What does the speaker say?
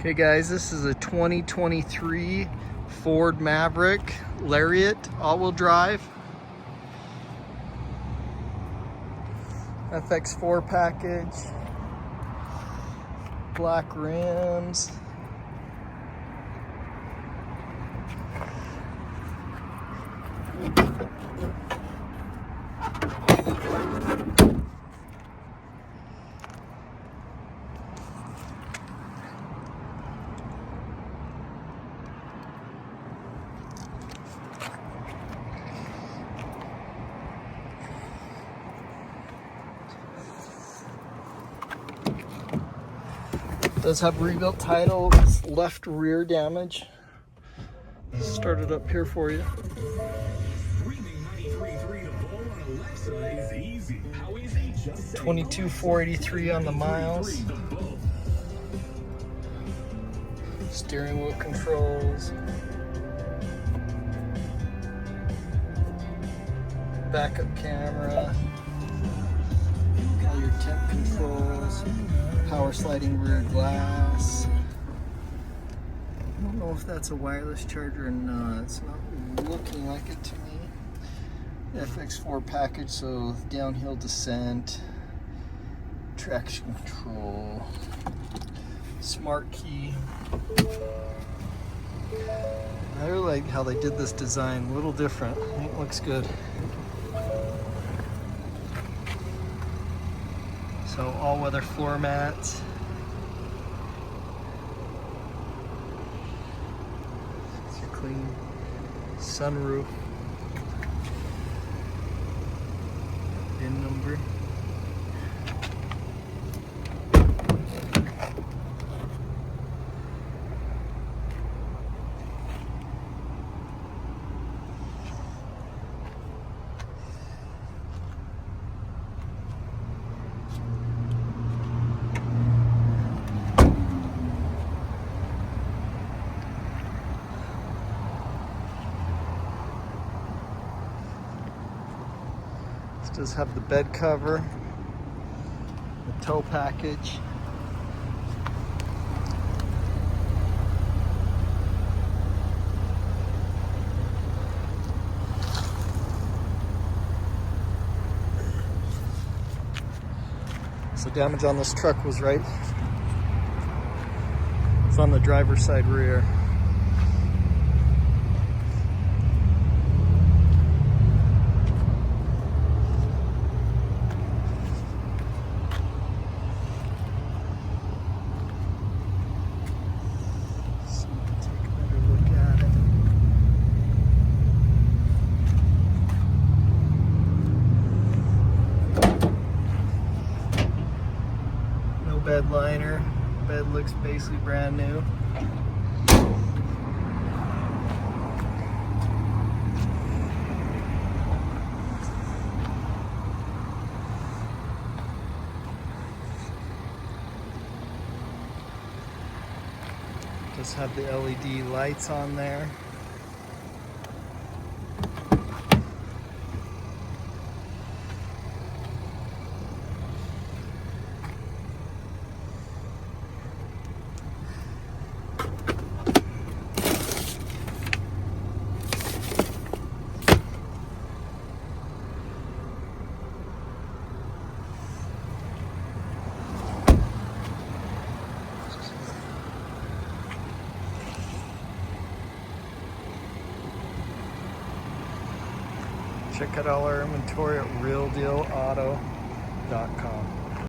Okay guys, this is a 2023 Ford Maverick Lariat all-wheel drive. FX4 package, black rims. Does have rebuilt titles, left rear damage. Start it up here for you. 22,483 on the miles. Steering wheel controls. Backup camera. All your temp controls. Power sliding rear glass. I don't know if that's a wireless charger or not. It's not looking like it to me. FX4 package, so downhill descent, traction control, smart key. I really like how they did this design, a little different. I think it looks good. So all-weather floor mats. It's your clean sunroof. VIN number. Does have the bed cover, the tow package. So damage on this truck was right. It's on the driver's side rear. Bed liner. Bed looks basically brand new. Just have the LED lights on there. Check out all our inventory at realdealauto.com.